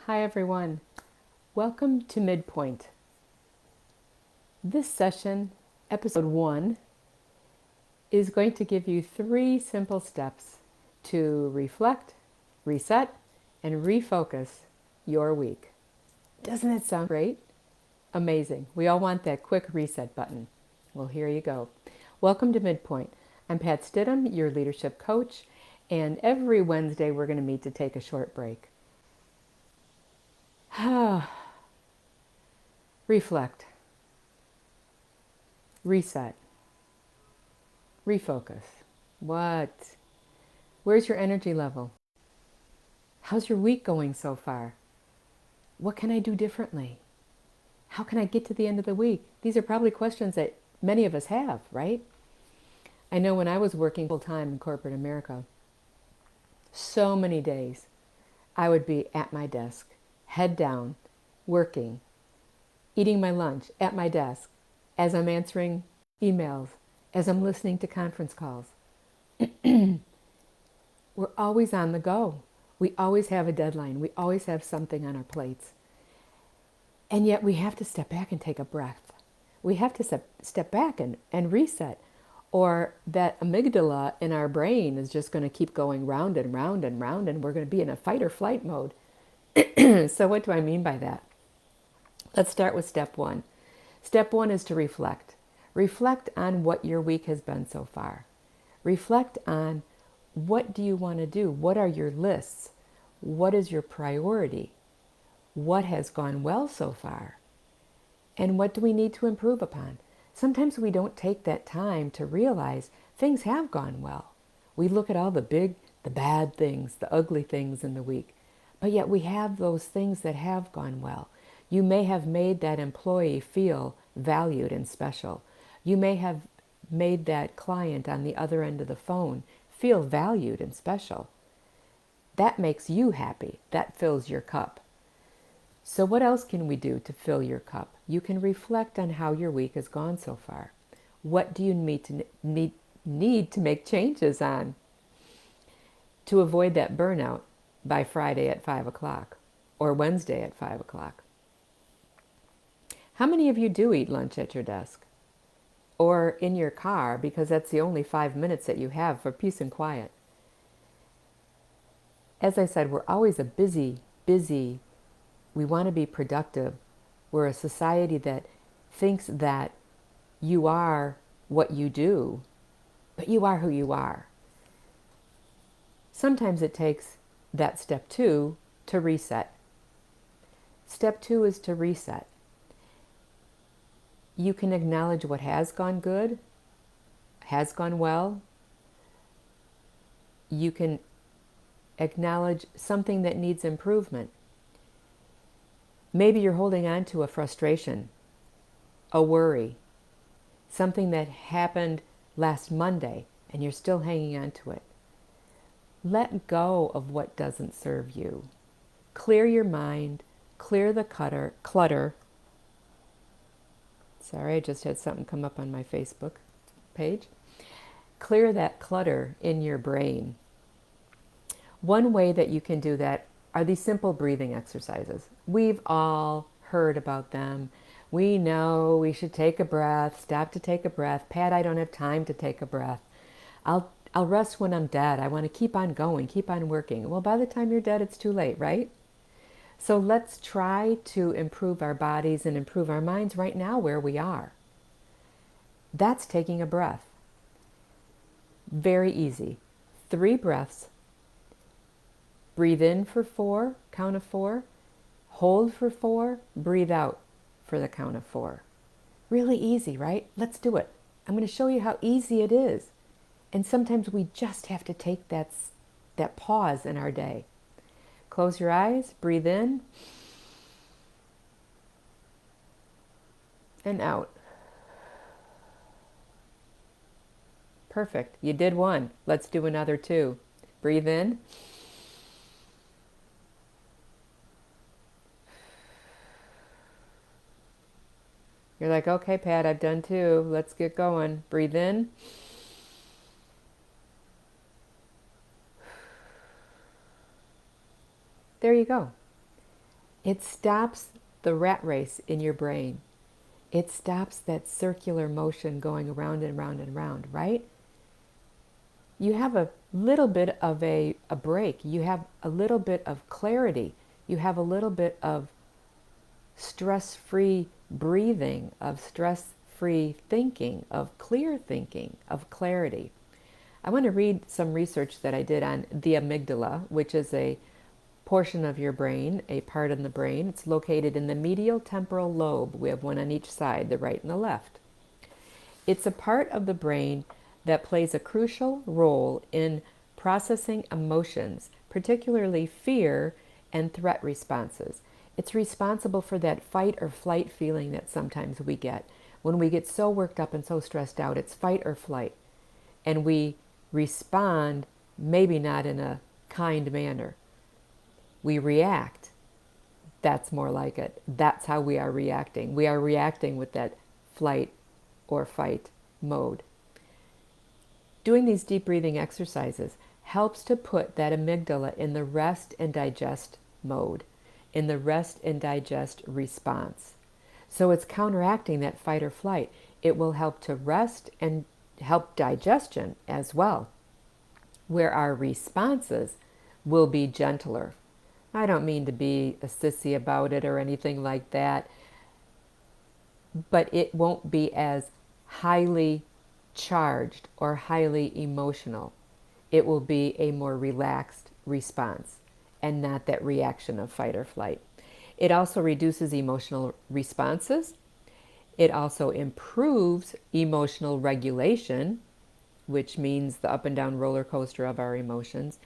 Hi everyone, welcome to Midpoint. This session, episode 1, is going to give you 3 simple steps to reflect, reset, and refocus your week. Doesn't it sound great? Amazing. We all want that quick reset button. Well, here you go. Welcome to Midpoint. I'm Pat Stidham, your leadership coach, and every Wednesday we're going to meet to take a short break. Reflect, reset, refocus. What? Where's your energy level? How's your week going so far? What can I do differently? How can I get to the end of the week? These are probably questions that many of us have, right? I know when I was working full time in corporate America, so many days I would be at my desk, head down, working, eating my lunch at my desk, as I'm answering emails, as I'm listening to conference calls. We're always on the go. We always have a deadline. We always have something on our plates. And yet we have to step back and take a breath. We have to step back and reset. Or that amygdala in our brain is just going to keep going round and round and round, and we're going to be in a fight or flight mode. So what do I mean by that? Let's start with step 1. Step 1 is to reflect. Reflect on what your week has been so far. Reflect on what do you want to do? What are your lists? What is your priority? What has gone well so far? And what do we need to improve upon? Sometimes we don't take that time to realize things have gone well. We look at all the bad things, the ugly things in the week. But yet we have those things that have gone well. You may have made that employee feel valued and special. You may have made that client on the other end of the phone feel valued and special. That makes you happy. That fills your cup. So what else can we do to fill your cup? You can reflect on how your week has gone so far. What do you need to make changes on to avoid that burnout by Friday at 5 o'clock or Wednesday at 5 o'clock? How many of you do eat lunch at your desk or in your car because that's the only 5 minutes that you have for peace and quiet? As I said, we're always a busy. We want to be productive. We're a society that thinks that you are what you do, but you are who you are. Sometimes it takes that step 2 to reset. Step 2 is to reset. You can acknowledge what has gone good, has gone well. You can acknowledge something that needs improvement. Maybe you're holding on to a frustration, a worry, something that happened last Monday and you're still hanging on to it. Let go of what doesn't serve you. Clear your mind, clear the clutter. Sorry, I just had something come up on my Facebook page. Clear that clutter in your brain. One way that you can do that are these simple breathing exercises. We've all heard about them. We know we should take a breath, stop to take a breath. Pat, I don't have time to take a breath. I'll rest when I'm dead. I want to keep on going, keep on working. Well, by the time you're dead, it's too late, right? So let's try to improve our bodies and improve our minds right now where we are. That's taking a breath. Very easy. 3 breaths. Breathe in for 4, count of 4. Hold for 4, breathe out for the count of 4. Really easy, right? Let's do it. I'm going to show you how easy it is. And sometimes we just have to take that pause in our day. Close your eyes, breathe in, and out. Perfect. You did 1. Let's do another 2. Breathe in. You're like, okay, Pat, I've done 2. Let's get going. Breathe in. There you go. It stops the rat race in your brain. It stops that circular motion going around and round and round, right? You have a little bit of a break. You have a little bit of clarity. You have a little bit of stress-free breathing, of stress-free thinking, of clear thinking, of clarity. I want to read some research that I did on the amygdala, which is a portion of your brain, a part in the brain. It's located in the medial temporal lobe. We have one on each side, the right and the left. It's a part of the brain that plays a crucial role in processing emotions, particularly fear and threat responses. It's responsible for that fight or flight feeling that sometimes we get. When we get so worked up and so stressed out, it's fight or flight. And we respond, maybe not in a kind manner. We react. That's more like it. That's how we are reacting. We are reacting with that flight or fight mode. Doing these deep breathing exercises helps to put that amygdala in the rest and digest mode, in the rest and digest response. So it's counteracting that fight or flight. It will help to rest and help digestion as well, where our responses will be gentler. I don't mean to be a sissy about it or anything like that, but it won't be as highly charged or highly emotional. It will be a more relaxed response and not that reaction of fight or flight. It also reduces emotional responses. It also improves emotional regulation, which means the up and down roller coaster of our emotions,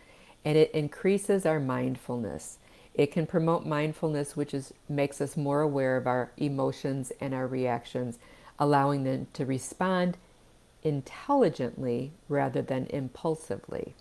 and it increases our mindfulness. It can promote mindfulness, which makes us more aware of our emotions and our reactions, allowing them to respond intelligently rather than impulsively.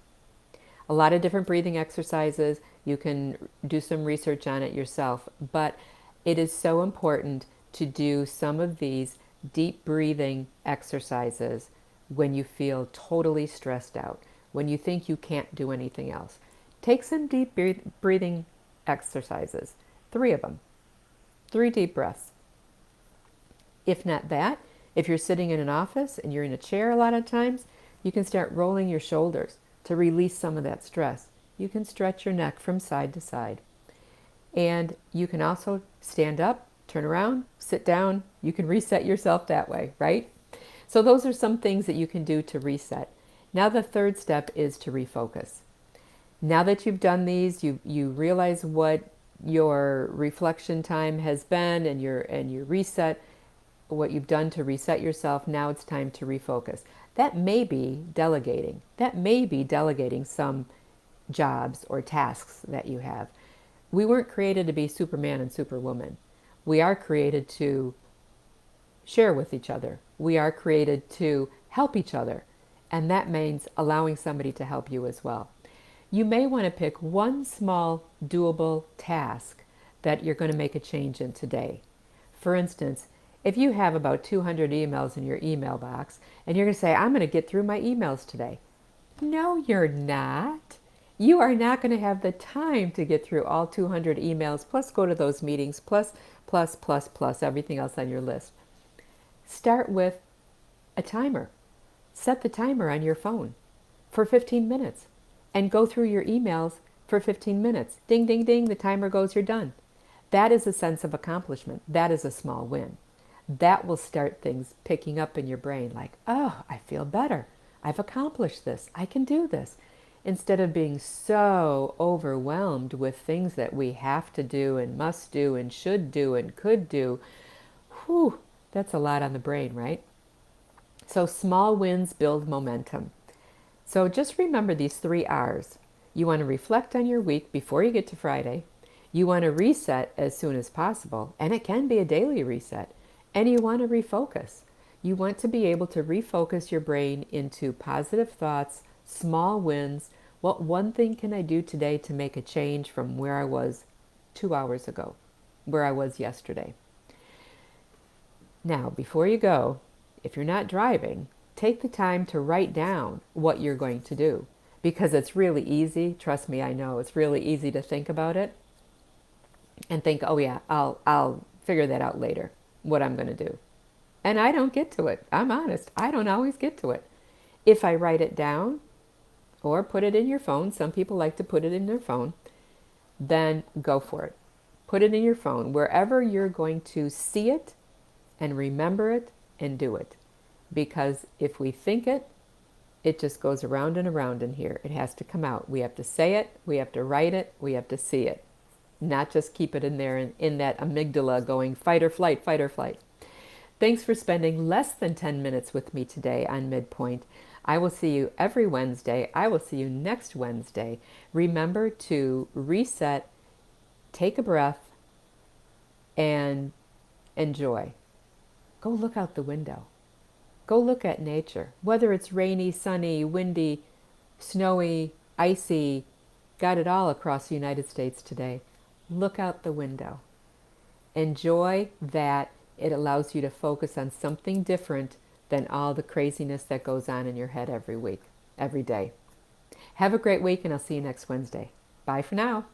A lot of different breathing exercises. You can do some research on it yourself, but it is so important to do some of these deep breathing exercises when you feel totally stressed out, when you think you can't do anything else. Take some deep breathing exercises, 3 of them, 3 deep breaths. If not that, if you're sitting in an office and you're in a chair a lot of times, you can start rolling your shoulders to release some of that stress. You can stretch your neck from side to side. And you can also stand up, turn around, sit down. You can reset yourself that way, right? So those are some things that you can do to reset. Now the third step is to refocus. Now that you've done these, you realize what your reflection time has been and your reset, what you've done to reset yourself. Now it's time to refocus. That may be delegating. That may be delegating some jobs or tasks that you have. We weren't created to be Superman and Superwoman. We are created to share with each other. We are created to help each other. And that means allowing somebody to help you as well. You may want to pick one small, doable task that you're going to make a change in today. For instance, if you have about 200 emails in your email box and you're going to say, I'm going to get through my emails today. No, you're not. You are not going to have the time to get through all 200 emails, plus go to those meetings, plus everything else on your list. Start with a timer. Set the timer on your phone for 15 minutes and go through your emails for 15 minutes. Ding, ding, ding, the timer goes, you're done. That is a sense of accomplishment. That is a small win. That will start things picking up in your brain like, oh, I feel better. I've accomplished this. I can do this. Instead of being so overwhelmed with things that we have to do and must do and should do and could do, whew, that's a lot on the brain, right? So small wins build momentum. So just remember these 3 R's. You want to reflect on your week before you get to Friday. You want to reset as soon as possible, and it can be a daily reset. And you want to refocus. You want to be able to refocus your brain into positive thoughts, small wins. What one thing can I do today to make a change from where I was 2 hours ago, where I was yesterday? Now, before you go, if you're not driving, take the time to write down what you're going to do, because it's really easy. Trust me, I know it's really easy to think about it. and think, oh yeah, I'll figure that out later, what I'm going to do. And I don't get to it. I'm honest. I don't always get to it. If I write it down or put it in your phone, some people like to put it in their phone, then go for it. Put it in your phone, wherever you're going to see it and remember it and do it. Because if we think it, it just goes around and around in here. It has to come out. We have to say it, we have to write it, we have to see it. Not just keep it in there in that amygdala going fight or flight, fight or flight. Thanks for spending less than 10 minutes with me today on Midpoint. I will see you every Wednesday. I will see you next Wednesday. Remember to reset, take a breath, and enjoy. Go look out the window. Go look at nature. Whether it's rainy, sunny, windy, snowy, icy, got it all across the United States today. Look out the window. Enjoy that. It allows you to focus on something different than all the craziness that goes on in your head every week, every day. Have a great week, and I'll see you next Wednesday. Bye for now.